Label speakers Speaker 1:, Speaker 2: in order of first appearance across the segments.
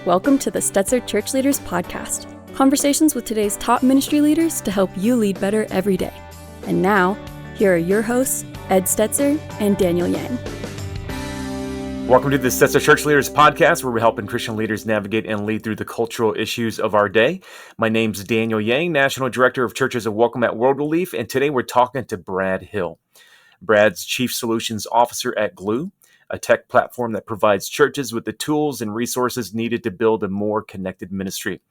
Speaker 1: Welcome to the Stetzer ChurchLeaders Podcast. Conversations with today's top ministry leaders to help you lead better every day. And now, here are your hosts, Ed Stetzer and Daniel Yang.
Speaker 2: Welcome to the Stetzer ChurchLeaders Podcast, where we're helping Christian leaders navigate and lead through the cultural issues of our day. My name's Daniel Yang, National Director of Churches of Welcome at World Relief, and today we're talking to Brad Hill. Brad's Chief Solutions Officer at Glue, a tech platform that provides churches with the tools and resources needed to build a more connected ministry.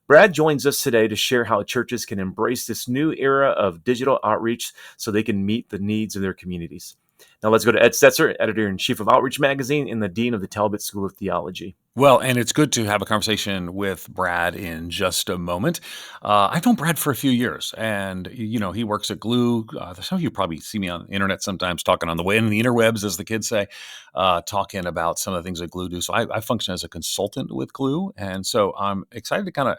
Speaker 2: Brad joins us today to share how churches can embrace this new era of digital outreach so they can meet the needs of their communities. Now let's go to Ed Stetzer, Editor-in-Chief of Outreach Magazine and the Dean of the Talbot School of Theology.
Speaker 3: Well, and it's good to have a conversation with Brad in just a moment. I've known Brad for a few years, and he works at Glue. Some of you probably see me on the internet sometimes talking on the way in the interwebs, as the kids say, talking about some of the things that Glue do. So I function as a consultant with Glue, and so I'm excited to kind of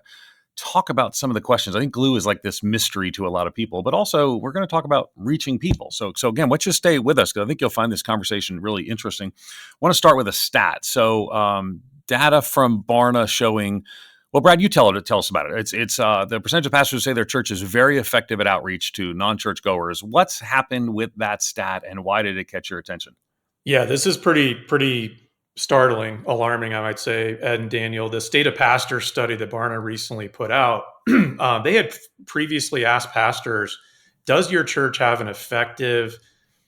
Speaker 3: talk about some of the questions. I think Glue is like this mystery to a lot of people, but also we're going to talk about reaching people. So again, let's just stay with us because I think you'll find this conversation really interesting. I want to start with a stat. So data from Barna showing, well, Brad, you tell us about it. It's the percentage of pastors who say their church is very effective at outreach to non-church goers. What's happened with that stat and why did it catch your attention?
Speaker 4: Yeah, this is pretty startling, alarming, I might say, Ed and Daniel. The State of Pastors study that Barna recently put out, they had previously asked pastors, does your church have an effective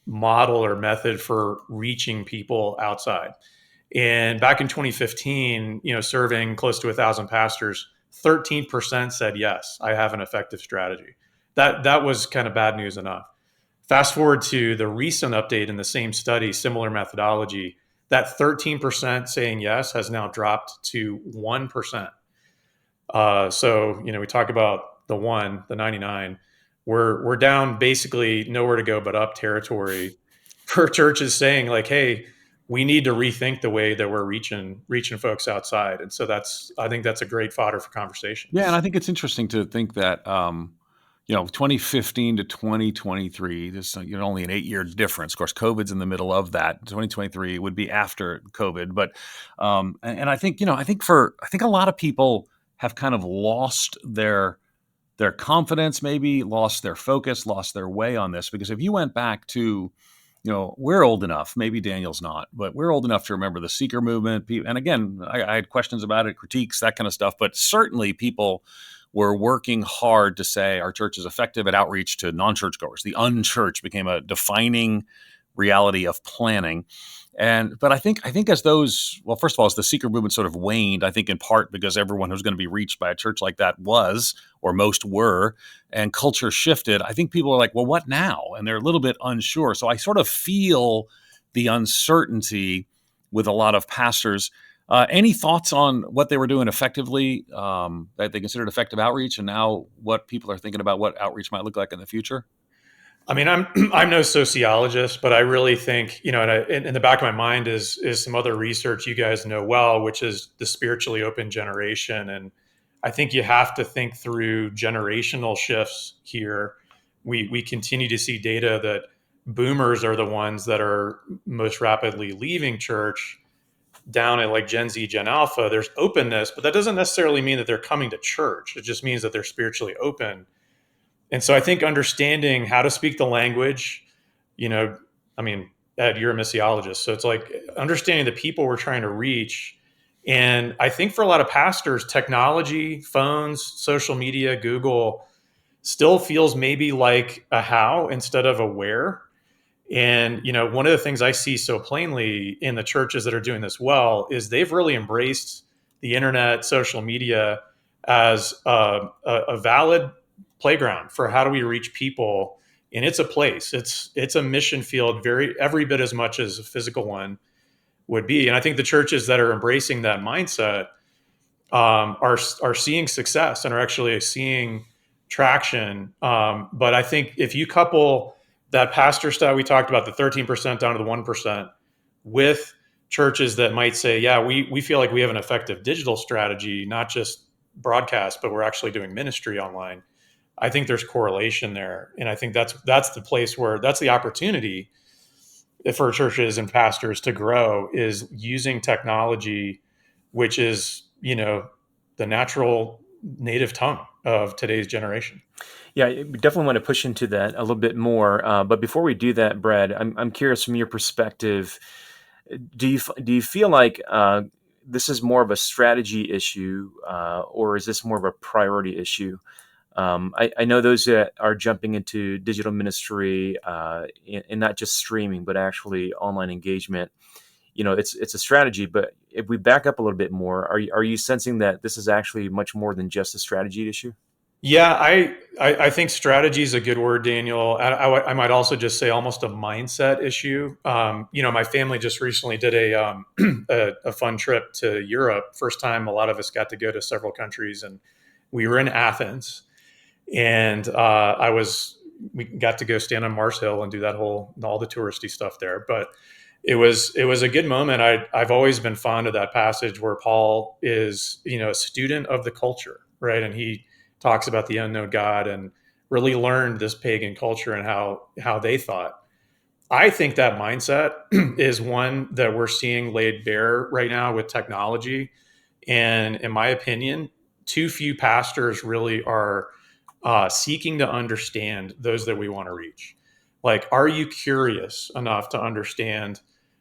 Speaker 4: model or method for reaching people outside? And back in 2015, surveying close to 1,000 pastors, 13% said, yes, I have an effective strategy. That was kind of bad news enough. Fast forward to the recent update in the same study, similar methodology, that 13% saying yes has now dropped to 1%. So, we talk about the 99. We're down basically nowhere to go but up territory for churches saying like, hey, we need to rethink the way that we're reaching folks outside. And so I think that's a great fodder for conversation.
Speaker 3: Yeah. And I think it's interesting to think that, 2015 to 2023, there's only an 8-year difference. Of course, COVID's in the middle of that. 2023 would be after COVID. But, and I think a lot of people have kind of lost their confidence, maybe lost their focus, lost their way on this. Because if you went back to, we're old enough, maybe Daniel's not, but we're old enough to remember the seeker movement. And again, I had questions about it, critiques, that kind of stuff. But certainly people were working hard to say our church is effective at outreach to non-church goers. The unchurched became a defining reality of planning. But I think as those, well, first of all, as the seeker movement sort of waned, I think in part because everyone who's going to be reached by a church like that was, or most were, and culture shifted, I think people are like, well, what now? And they're a little bit unsure. So I sort of feel the uncertainty with a lot of pastors. Any thoughts on what they were doing effectively, that they considered effective outreach, and now what people are thinking about what outreach might look like in the future?
Speaker 4: I mean, I'm no sociologist, but I really think, in the back of my mind is some other research you guys know well, which is the spiritually open generation. And I think you have to think through generational shifts here. We continue to see data that boomers are the ones that are most rapidly leaving church. Down at like Gen Z, Gen Alpha, there's openness, but that doesn't necessarily mean that they're coming to church. It just means that they're spiritually open. And so I think understanding how to speak the language, Ed, you're a missiologist. So it's like understanding the people we're trying to reach. And I think for a lot of pastors, technology, phones, social media, Google still feels maybe like a how instead of a where. And, one of the things I see so plainly in the churches that are doing this well is they've really embraced the internet, social media as a valid playground for how do we reach people. And it's a place, it's a mission field, every bit as much as a physical one would be. And I think the churches that are embracing that mindset are seeing success and are actually seeing traction. But I think if you couple that pastor stat we talked about, the 13% down to the 1%, with churches that might say, yeah, we feel like we have an effective digital strategy, not just broadcast, but we're actually doing ministry online. I think there's correlation there. And I think that's the place where that's the opportunity for churches and pastors to grow, is using technology, which is the natural native tongue of today's generation.
Speaker 2: Yeah, we definitely want to push into that a little bit more. But before we do that, Brad, I'm curious from your perspective. Do you feel like this is more of a strategy issue, or is this more of a priority issue? I know those that are jumping into digital ministry and not just streaming, but actually online engagement. It's a strategy. But if we back up a little bit more, are you sensing that this is actually much more than just a strategy issue?
Speaker 4: Yeah, I think strategy is a good word, Daniel. I might also just say almost a mindset issue. My family just recently did a fun trip to Europe. First time a lot of us got to go to several countries, and we were in Athens, and we got to go stand on Mars Hill and do all the touristy stuff there. But it was a good moment. I've always been fond of that passage where Paul is a student of the culture, right, and he talks about the unknown God and really learned this pagan culture and how they thought. I think that mindset is one that we're seeing laid bare right now with technology. And in my opinion, too few pastors really are seeking to understand those that we want to reach. Like, are you curious enough to understand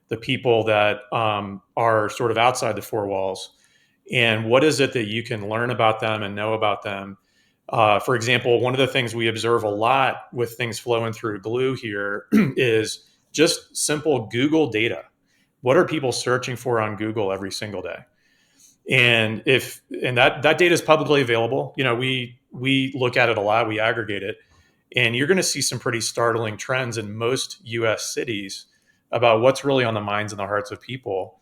Speaker 4: the people that are sort of outside the four walls? And what is it that you can learn about them and know about them? For example, one of the things we observe a lot with things flowing through Glue here is just simple Google data. What are people searching for on Google every single day? And that data is publicly available. We look at it a lot, we aggregate it, and you're going to see some pretty startling trends in most US cities about what's really on the minds and the hearts of people.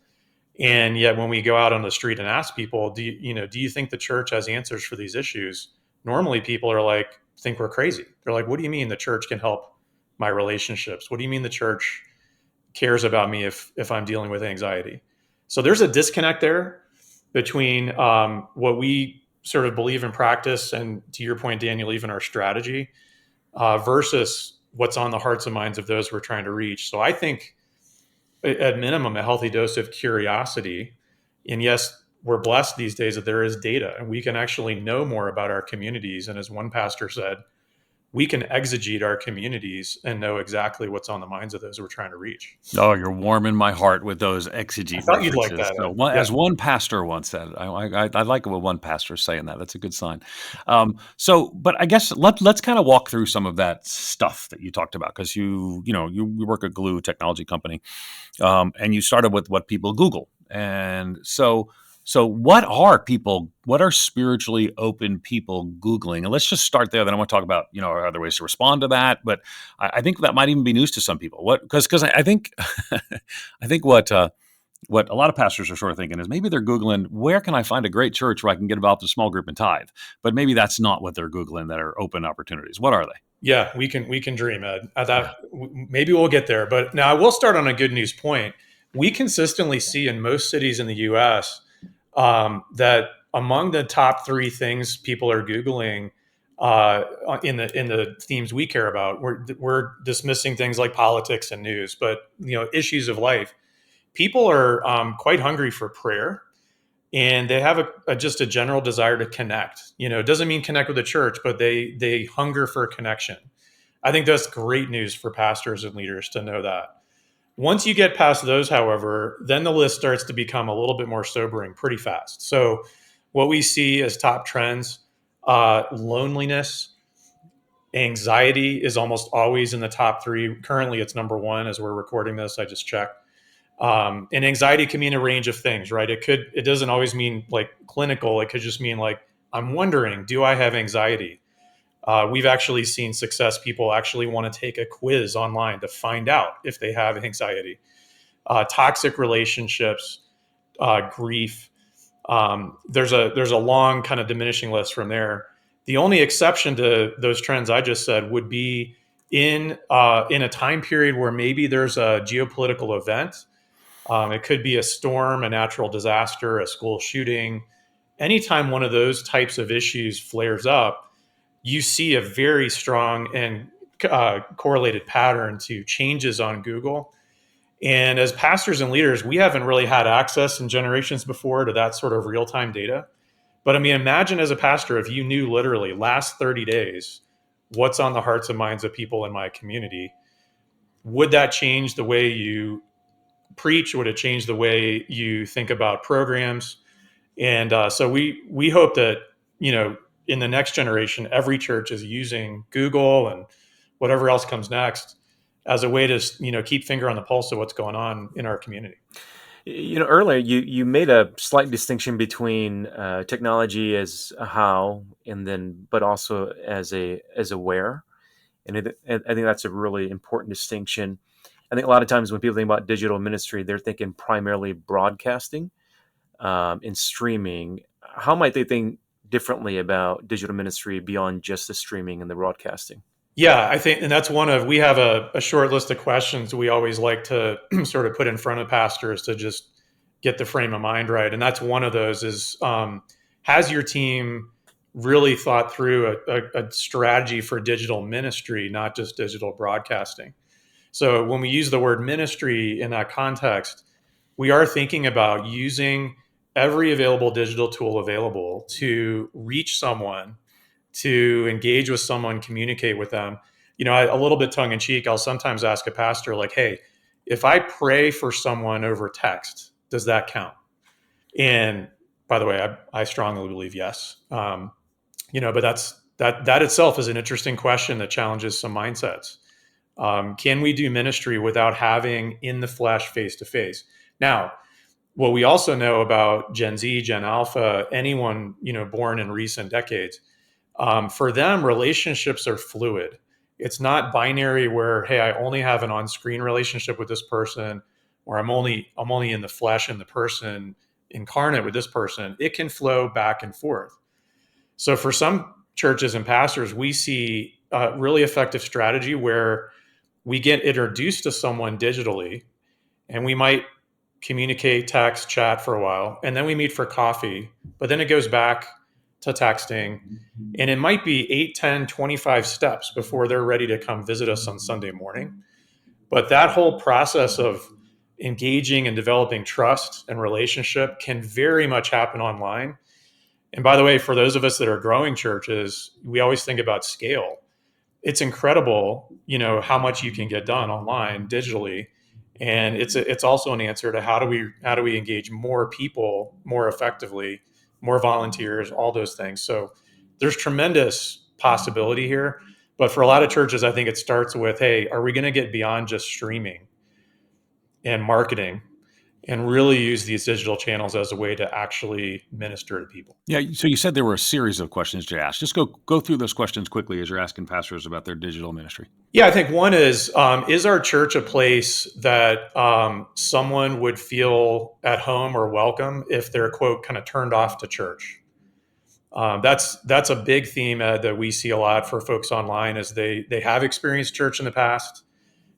Speaker 4: And yet when we go out on the street and ask people, do you think the church has answers for these issues? Normally people are like, think we're crazy. They're like, what do you mean the church can help my relationships? What do you mean the church cares about me if I'm dealing with anxiety? So there's a disconnect there between what we sort of believe in practice and, to your point, Daniel, even our strategy versus what's on the hearts and minds of those we're trying to reach. So I think at minimum, a healthy dose of curiosity. And yes, we're blessed these days that there is data and we can actually know more about our communities. And as one pastor said, we can exegete our communities and know exactly what's on the minds of those we're trying to reach.
Speaker 3: Oh, you're warming my heart with those exegete
Speaker 4: I thought
Speaker 3: references.
Speaker 4: you'd like that.
Speaker 3: So as one pastor once said, I like what one pastor is saying that. That's a good sign. But I guess let's kind of walk through some of that stuff that you talked about, because you work at Glue technology company, and you started with what people Google, and so what are spiritually open people Googling? And let's just start there. Then I want to talk about, are there ways to respond to that? But I think that might even be news to some people. Because I think I think what a lot of pastors are sort of thinking is maybe they're Googling, where can I find a great church where I can get involved in a small group and tithe? But maybe that's not what they're Googling that are open opportunities. What are they?
Speaker 4: Yeah, we can dream, Ed. Maybe we'll get there. But now I will start on a good news point. We consistently see in most cities in the U.S. That among the top 3 things people are Googling in the themes we care about, we're dismissing things like politics and news, but issues of life. People are quite hungry for prayer, and they have just a general desire to connect. It doesn't mean connect with the church, but they hunger for connection. I think that's great news for pastors and leaders to know that. Once you get past those, however, then the list starts to become a little bit more sobering pretty fast. So what we see as top trends, loneliness, anxiety is almost always in the top 3. Currently, it's number 1 as we're recording this. I just checked. And anxiety can mean a range of things, right? It doesn't always mean like clinical. It could just mean like, I'm wondering, do I have anxiety? We've actually seen success. People actually want to take a quiz online to find out if they have anxiety. Toxic relationships, grief. There's a long kind of diminishing list from there. The only exception to those trends I just said would be in a time period where maybe there's a geopolitical event. It could be a storm, a natural disaster, a school shooting. Anytime one of those types of issues flares up, you see a very strong and correlated pattern to changes on Google. And as pastors and leaders, we haven't really had access in generations before to that sort of real-time data. But I mean, imagine as a pastor, if you knew literally last 30 days, what's on the hearts and minds of people in my community, would that change the way you preach? Would it change the way you think about programs? And so we hope that, in the next generation, every church is using Google and whatever else comes next as a way to, keep finger on the pulse of what's going on in our community.
Speaker 2: Earlier you made a slight distinction between technology as a how, but also as a where, and I think that's a really important distinction. I think a lot of times when people think about digital ministry, they're thinking primarily broadcasting and streaming. How might they think differently about digital ministry beyond just the streaming and the broadcasting?
Speaker 4: Yeah, I think, and that's we have a short list of questions we always like to sort of put in front of pastors to just get the frame of mind right. And that's one of those is, has your team really thought through a strategy for digital ministry, not just digital broadcasting? So when we use the word ministry in that context, we are thinking about using every available digital tool available to reach someone, to engage with someone, communicate with them. A little bit tongue in cheek, I'll sometimes ask a pastor like, hey, if I pray for someone over text, does that count? And by the way, I strongly believe yes. But that itself is an interesting question that challenges some mindsets. Can we do ministry without having in the flesh, face to face? Now, what we also know about Gen Z, Gen Alpha, anyone born in recent decades, for them, relationships are fluid. It's not binary where, hey, I only have an on-screen relationship with this person, or I'm only in the flesh and the person incarnate with this person. It can flow back and forth. So for some churches and pastors, we see a really effective strategy where we get introduced to someone digitally, and we might communicate, text, chat for a while, and then we meet for coffee, but then it goes back to texting, and it might be 8, 10, 25 steps before they're ready to come visit us on Sunday morning. But that whole process of engaging and developing trust and relationship can very much happen online. And by the way, for those of us that are growing churches, we always think about scale. It's incredible, how much you can get done online digitally. And it's also an answer to how do we engage more people more effectively, more volunteers, all those things. So there's tremendous possibility here. But for a lot of churches, I think it starts with, hey, are we going to get beyond just streaming and marketing and really use these digital channels as a way to actually minister to people?
Speaker 3: Yeah. So you said there were a series of questions to ask. Just go through those questions quickly as you're asking pastors about their digital ministry.
Speaker 4: Yeah, I think one is our church a place that someone would feel at home or welcome if they're, quote, kind of turned off to church? That's a big theme that we see a lot for folks online, is they have experienced church in the past.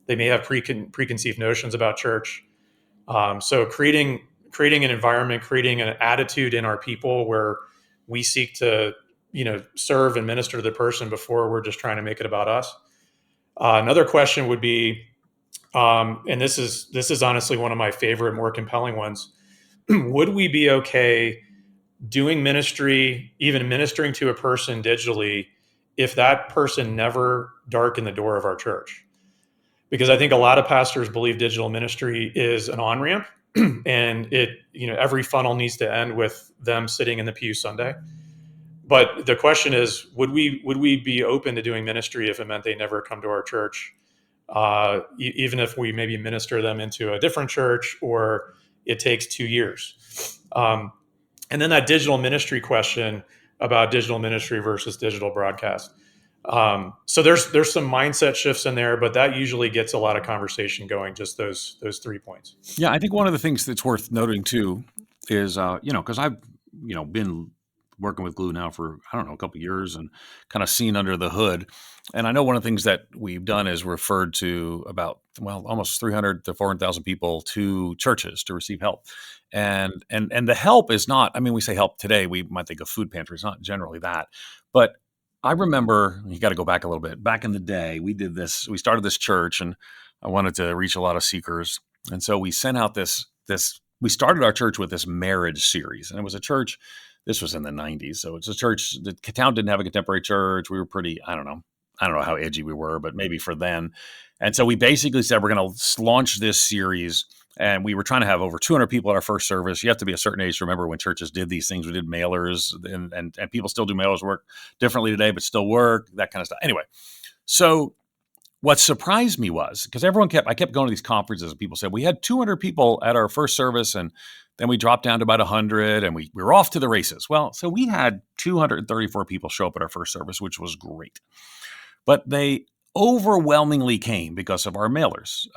Speaker 4: They may have preconceived notions about church. So creating an environment, creating an attitude in our people where we seek to, serve and minister to the person before we're just trying to make it about us. Another question would be, and this is honestly one of my favorite, more compelling ones. Would we be okay doing ministry, even ministering to a person digitally, if that person never darkened the door of our church? Because I think a lot of pastors believe digital ministry is an on-ramp, and every funnel needs to end with them sitting in the pew Sunday. But the question is, would we be open to doing ministry if it meant they never come to our church, even if we maybe minister them into a different church, or it takes 2 years? And then that digital ministry question about digital ministry versus digital broadcast. So there's some mindset shifts in there, but that usually gets a lot of conversation going, just those 3 points.
Speaker 3: Yeah, I think one of the things that's worth noting too is, because I've, been working with Glue now for, I don't know, a couple of years and kind of seen under the hood. And I know one of the things that we've done is referred to about, almost 300 to 400,000 people to churches to receive help. And the help is not, we say help today, we might think of food pantries, not generally that. But I remember, you got to go back a little bit. Back in the day, we started this church, and I wanted to reach a lot of seekers. And so we sent out we started our church with this marriage series. And it was a church, this was in the 90s. So it's a church, the town didn't have a contemporary church. We were pretty, I don't know how edgy we were, but maybe for then. And so we basically said, we're going to launch this series. And we were trying to have over 200 people at our first service. You have to be a certain age to remember when churches did these things. We did mailers, and people still do mailers work differently today, but still work, that kind of stuff. Anyway, so what surprised me was, because I kept going to these conferences and people said, we had 200 people at our first service and then we dropped down to about 100 and we were off to the races. Well, so we had 234 people show up at our first service, which was great. But they overwhelmingly came because of our mailers.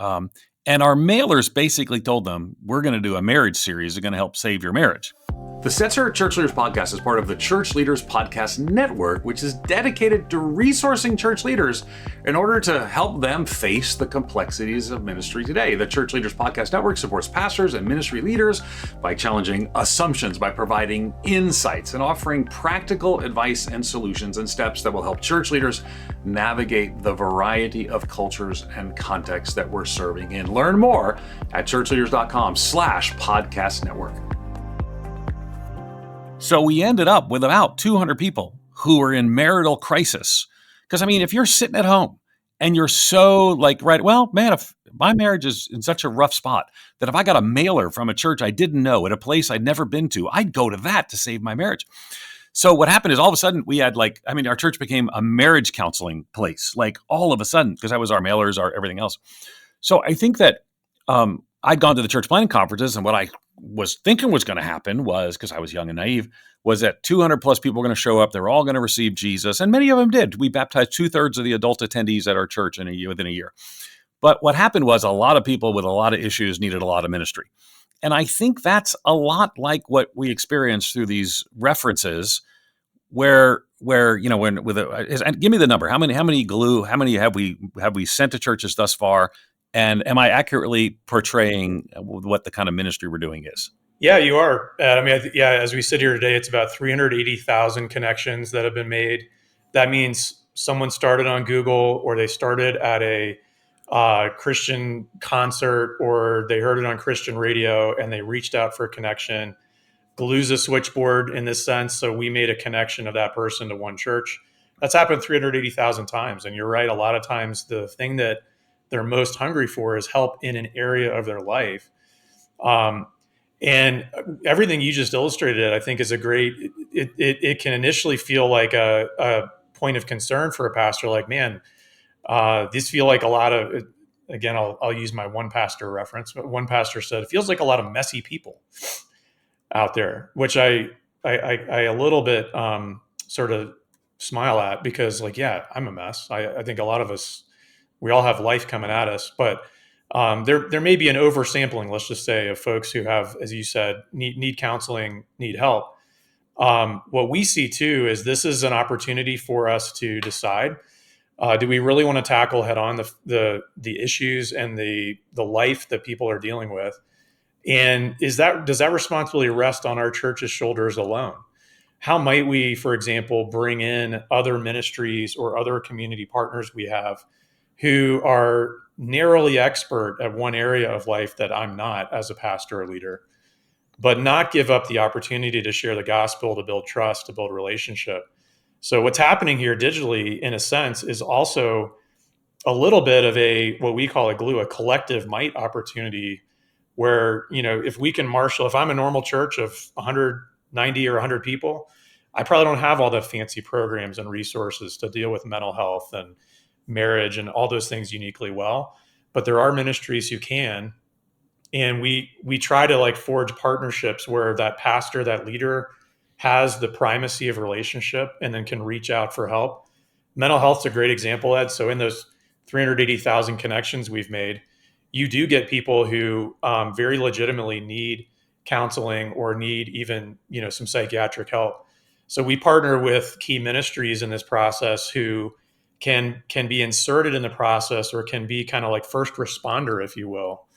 Speaker 3: And our mailers basically told them, we're going to do a marriage series. It's going to help save your marriage.
Speaker 5: The Stetzer Church Leaders Podcast is part of the Church Leaders Podcast Network, which is dedicated to resourcing church leaders in order to help them face the complexities of ministry today. The Church Leaders Podcast Network supports pastors and ministry leaders by challenging assumptions, by providing insights, and offering practical advice and solutions and steps that will help church leaders navigate the variety of cultures and contexts that we're serving in. Learn more at ChurchLeaders.com/podcast network.
Speaker 3: So we ended up with about 200 people who were in marital crisis. Because, I mean, if you're sitting at home and you're so like, right, well, man, if my marriage is in such a rough spot that if I got a mailer from a church I didn't know at a place I'd never been to, I'd go to that to save my marriage. So what happened is all of a sudden we had our church became a marriage counseling place, like all of a sudden, because that was our mailers, our everything else. So I think that I'd gone to the church planning conferences, and what I was thinking was going to happen was, because I was young and naive, was that 200 plus people were going to show up. They were all going to receive Jesus. And many of them did. We baptized 2/3 of the adult attendees at our church within a year. But what happened was a lot of people with a lot of issues needed a lot of ministry. And I think that's a lot like what we experienced through these references where give me the number. How many have we sent to churches thus far? And am I accurately portraying what the kind of ministry we're doing is?
Speaker 4: Yeah, you are. I mean, as we sit here today, it's about 380,000 connections that have been made. That means someone started on Google, or they started at a Christian concert, or they heard it on Christian radio and they reached out for a connection. Glue's a switchboard in this sense. So we made a connection of that person to one church. That's happened 380,000 times. And you're right. A lot of times the thing that they're most hungry for is help in an area of their life. And everything you just illustrated, I think, is a great, it can initially feel like a point of concern for a pastor. Like, man, these feel like a lot of, again, I'll use my one pastor reference, but one pastor said, it feels like a lot of messy people out there, which I a little bit sort of smile at, because like, yeah, I'm a mess. I think a lot of us, we all have life coming at us, but there may be an oversampling, let's just say, of folks who have, as you said, need counseling, need help. What we see too is this is an opportunity for us to decide: do we really want to tackle head on the issues and the life that people are dealing with, and does that responsibility rest on our church's shoulders alone? How might we, for example, bring in other ministries or other community partners we have who are narrowly expert at one area of life that I'm not as a pastor or leader, but not give up the opportunity to share the gospel, to build trust, to build relationship. So what's happening here digitally, in a sense, is also a little bit of what we call a collective might opportunity, where, if we can marshal, if I'm a normal church of 190 or 100 people, I probably don't have all the fancy programs and resources to deal with mental health and marriage and all those things uniquely well, but there are ministries who can, and we try to forge partnerships where that pastor, that leader, has the primacy of relationship and then can reach out for help. Mental health's a great example, Ed. So in those 380,000 connections we've made, you do get people who very legitimately need counseling or need even some psychiatric help. So we partner with key ministries in this process who can be inserted in the process, or can be kind of like first responder, if you will,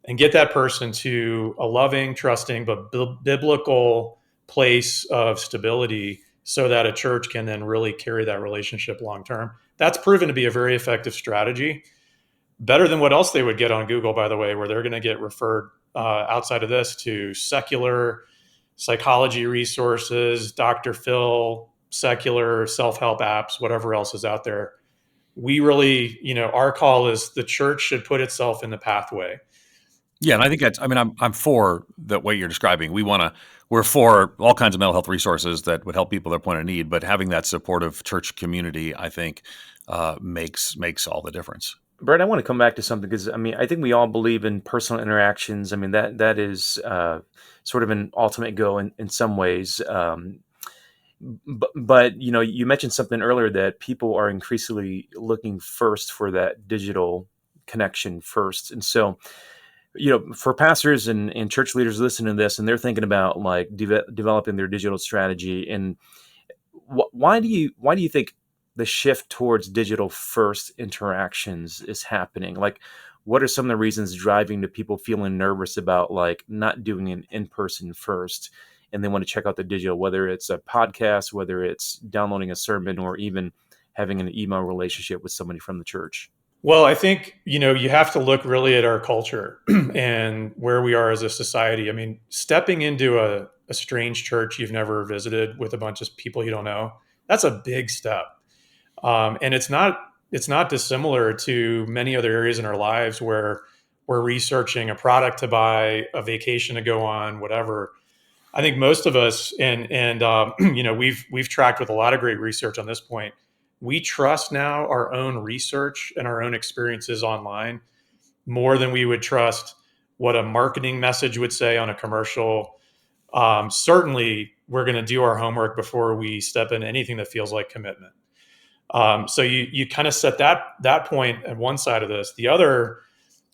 Speaker 4: and get that person to a loving, trusting, but biblical place of stability, so that a church can then really carry that relationship long term. That's proven to be a very effective strategy. better than what else they would get on Google, by the way, where they're going to get referred outside of this to secular psychology resources, Dr. Phil, secular self-help apps, whatever else is out there. We really, our call is the church should put itself in the pathway.
Speaker 3: Yeah, and I think I'm for the way you're describing. We're for all kinds of mental health resources that would help people at their point of need, but having that supportive church community, I think, makes all the difference.
Speaker 2: Brett, I want to come back to something because I think we all believe in personal interactions. That is sort of an ultimate goal in some ways. But you mentioned something earlier that people are increasingly looking first for that digital connection first, and so for pastors and church leaders listening to this, and they're thinking about like developing their digital strategy, and why do you think the shift towards digital first interactions is happening? Like, what are some of the reasons driving to people feeling nervous about like not doing an in-person first, and they want to check out the digital, whether it's a podcast, whether it's downloading a sermon, or even having an email relationship with somebody from the church?
Speaker 4: Well, I think, you have to look really at our culture and where we are as a society. Stepping into a strange church you've never visited with a bunch of people you don't know, that's a big step. And it's not dissimilar to many other areas in our lives where we're researching a product to buy, a vacation to go on, whatever. I think most of us, and we've tracked with a lot of great research on this point. We trust now our own research and our own experiences online more than we would trust what a marketing message would say on a commercial. Certainly, we're going to do our homework before we step into anything that feels like commitment. So you kind of set that point at one side of this. The other,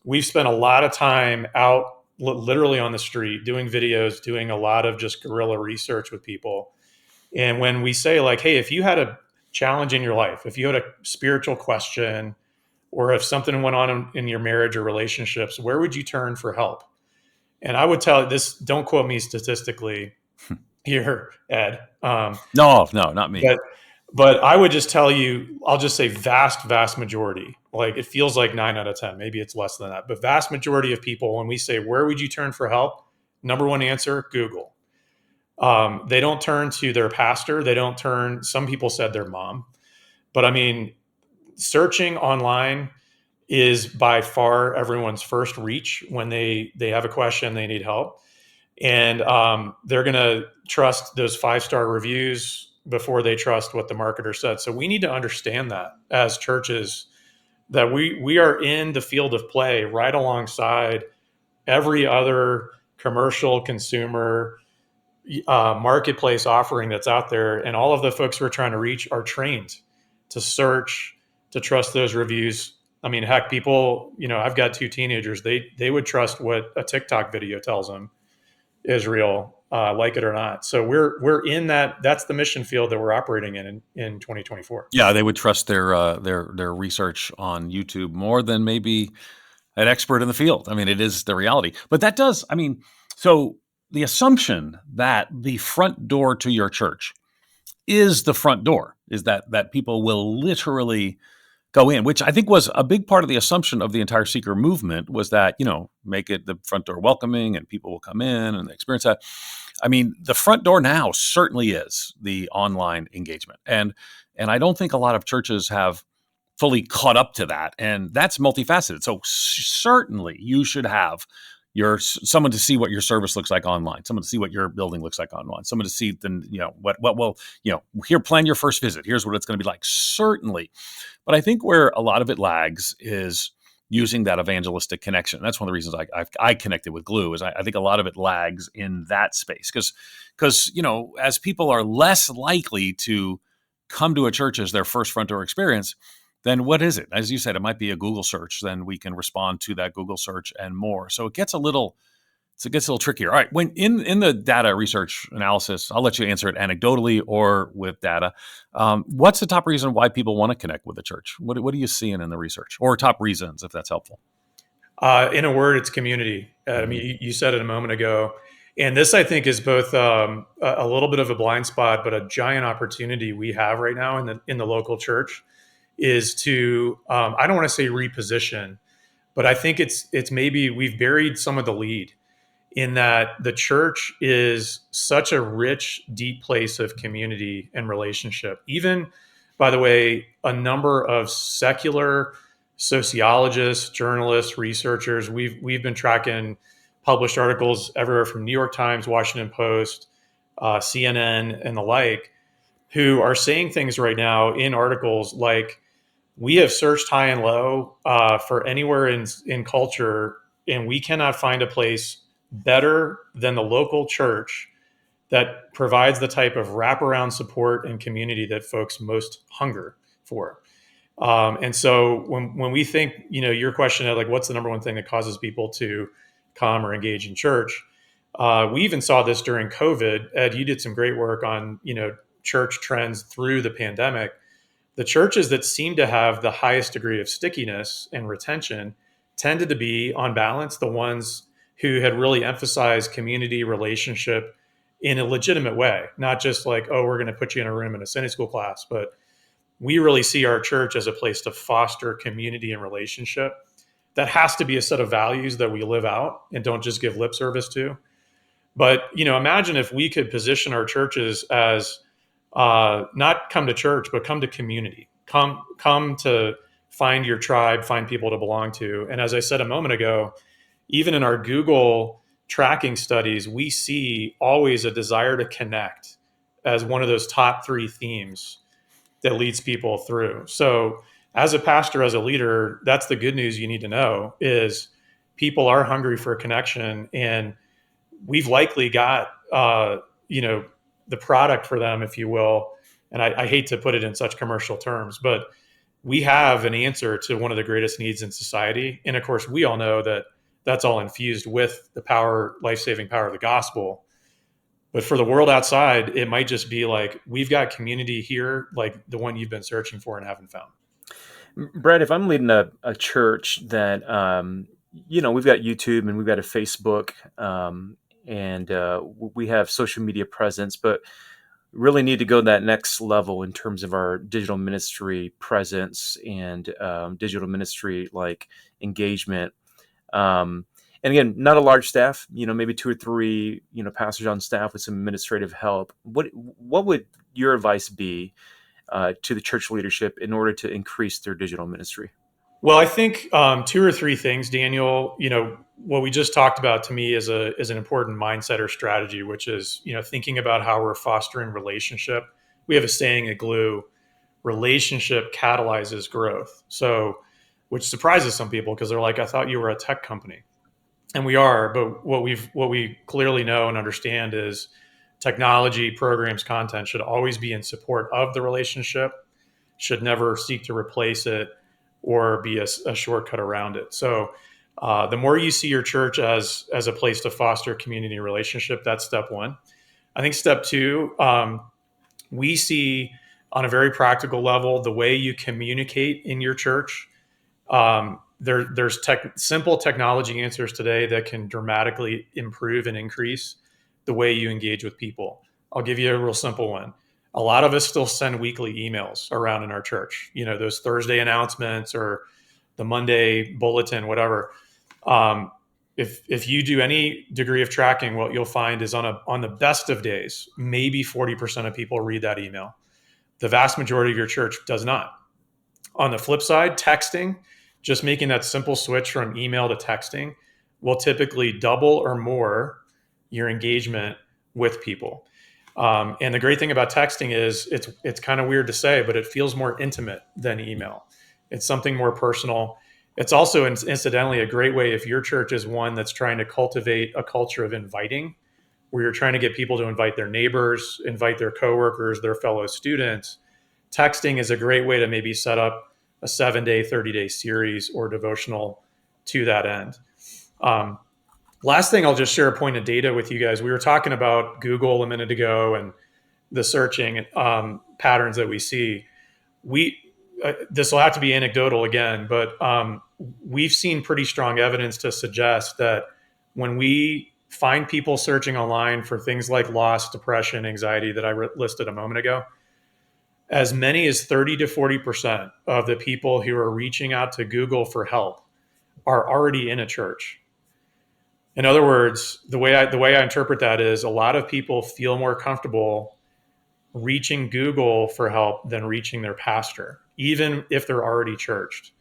Speaker 4: we've spent a lot of time out literally on the street doing videos, doing a lot of just guerrilla research with people. And when we say like, hey, if you had a challenge in your life, if you had a spiritual question, or if something went on in your marriage or relationships, where would you turn for help? And I would tell this, don't quote me statistically here, Ed.
Speaker 3: No, not me.
Speaker 4: But I would just tell you, I'll just say vast majority. Like it feels like 9 out of 10, maybe it's less than that, but vast majority of people, when we say, where would you turn for help? Number one answer, Google. They don't turn to their pastor. Some people said their mom, but searching online is by far everyone's first reach when they have a question, they need help. And they're going to trust those 5-star reviews before they trust what the marketer said. So we need to understand that as churches, that we are in the field of play right alongside every other commercial consumer marketplace offering that's out there. And all of the folks we're trying to reach are trained to search, to trust those reviews. Heck, people, I've got 2 teenagers. They would trust what a TikTok video tells them is real, like it or not. So we're in that's the mission field that we're operating in 2024.
Speaker 3: Yeah, they would trust their research on YouTube more than maybe an expert in the field. It is the reality. But that does, so the assumption that the front door to your church is the front door, is that people will literally go in, which I think was a big part of the assumption of the entire seeker movement, was that, make it the front door welcoming and people will come in and experience that. The front door now certainly is the online engagement. And I don't think a lot of churches have fully caught up to that. And that's multifaceted. So certainly you should have someone to see what your service looks like online, someone to see what your building looks like online, someone to see here, plan your first visit. Here's what it's going to be like. Certainly. But I think where a lot of it lags is using that evangelistic connection. That's one of the reasons I connected with Glue, is I think a lot of it lags in that space because as people are less likely to come to a church as their first front door experience, then what is it? As you said, it might be a Google search. Then we can respond to that Google search and more. So it gets a little trickier. All right. When in the data research analysis, I'll let you answer it anecdotally or with data. What's the top reason why people want to connect with the church? What are you seeing in the research, or top reasons, if that's helpful?
Speaker 4: In a word, it's community. You said it a moment ago. And this, I think, is both a little bit of a blind spot, but a giant opportunity we have right now in the local church is to, I don't want to say reposition, But I think it's maybe we've buried some of the lead in that the church is such a rich, deep place of community and relationship. Even, by the way, a number of secular sociologists, journalists, researchers, we've been tracking published articles everywhere from New York Times, Washington Post, CNN, and the like, who are saying things right now in articles like, we have searched high and low for anywhere in culture, and we cannot find a place better than the local church that provides the type of wraparound support and community that folks most hunger for. And so when we think, your question of like, what's the number one thing that causes people to come or engage in church? We even saw this during COVID. Ed, you did some great work on, church trends through the pandemic. The churches that seem to have the highest degree of stickiness and retention tended to be, on balance, the ones who had really emphasized community relationship in a legitimate way, not just like, oh, we're going to put you in a room in a Sunday school class, but we really see our church as a place to foster community and relationship. That has to be a set of values that we live out and don't just give lip service to. But, imagine if we could position our churches as not come to church, but come to community, come to find your tribe, find people to belong to. And as I said a moment ago, even in our Google tracking studies, we see always a desire to connect as one of those top 3 themes that leads people through. So as a pastor, as a leader, that's the good news you need to know is people are hungry for a connection, and we've likely got, the product for them, if you will. And I hate to put it in such commercial terms, but we have an answer to one of the greatest needs in society. And of course, we all know that that's all infused with the power, life-saving power of the gospel. But for the world outside, it might just be like, we've got community here, like the one you've been searching for and haven't found.
Speaker 2: Brad, if I'm leading a church that, we've got YouTube and we've got a Facebook, and we have social media presence, but really need to go that next level in terms of our digital ministry presence and digital ministry like engagement. And again, not a large staff, maybe 2 or 3, pastors on staff with some administrative help. What would your advice be to the church leadership in order to increase their digital ministry?
Speaker 4: Well, I think 2 or 3 things, Daniel. What we just talked about to me is an important mindset or strategy, which is thinking about how we're fostering relationship. We have a saying at Glue: relationship catalyzes growth. So, which surprises some people because they're like, "I thought you were a tech company," and we are. But what we clearly know and understand is technology, programs, content should always be in support of the relationship. Should never seek to replace it or be a shortcut around it. So the more you see your church as a place to foster community and relationship, that's step 1. I think step 2, we see on a very practical level, the way you communicate in your church. There's simple technology answers today that can dramatically improve and increase the way you engage with people. I'll give you a real simple one. A lot of us still send weekly emails around in our church, those Thursday announcements or the Monday bulletin, whatever. If you do any degree of tracking, what you'll find is on the best of days, maybe 40% of people read that email. The vast majority of your church does not. On the flip side, texting, just making that simple switch from email to texting will typically double or more your engagement with people. And the great thing about texting is it's kind of weird to say, but it feels more intimate than email. It's something more personal. It's also incidentally a great way if your church is one that's trying to cultivate a culture of inviting, where you're trying to get people to invite their neighbors, invite their coworkers, their fellow students. Texting is a great way to maybe set up a 7-day, 30-day series or devotional to that end. Last thing, I'll just share a point of data with you guys. We were talking about Google a minute ago and the searching patterns that we see. This will have to be anecdotal again, but we've seen pretty strong evidence to suggest that when we find people searching online for things like loss, depression, anxiety that I listed a moment ago, as many as 30 to 40% of the people who are reaching out to Google for help are already in a church. In other words, the way I interpret that is a lot of people feel more comfortable reaching Google for help than reaching their pastor, even if they're already churched.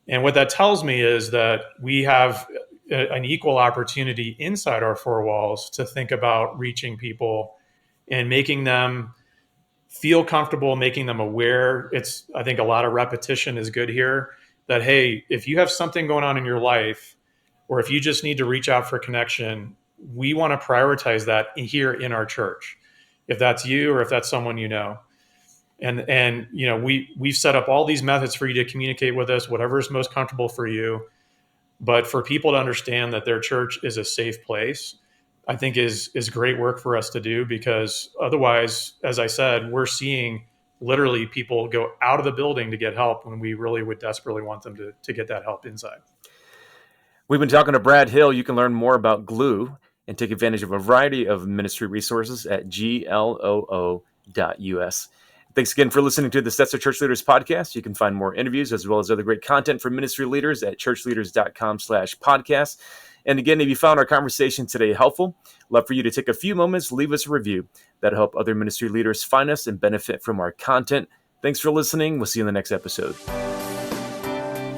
Speaker 4: And what that tells me is that we have an equal opportunity inside our four walls to think about reaching people and making them feel comfortable, making them aware. I think a lot of repetition is good here, that, hey, if you have something going on in your life, or if you just need to reach out for connection, we want to prioritize that here in our church. If that's you or if that's someone you know. And we've set up all these methods for you to communicate with us, whatever is most comfortable for you. But for people to understand that their church is a safe place, I think is great work for us to do, because otherwise, as I said, we're seeing literally people go out of the building to get help when we really would desperately want them to get that help inside.
Speaker 2: We've been talking to Brad Hill. You can learn more about Glue and take advantage of a variety of ministry resources at gloo.us. Thanks again for listening to the Stetzer Church Leaders Podcast. You can find more interviews as well as other great content from ministry leaders at ChurchLeaders.com/podcast. And again, if you found our conversation today helpful, love for you to take a few moments, leave us a review. That'll help other ministry leaders find us and benefit from our content. Thanks for listening. We'll see you in the next episode.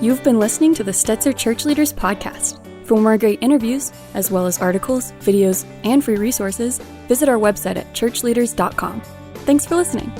Speaker 1: You've been listening to the Stetzer Church Leaders Podcast. For more great interviews, as well as articles, videos, and free resources, visit our website at ChurchLeaders.com. Thanks for listening.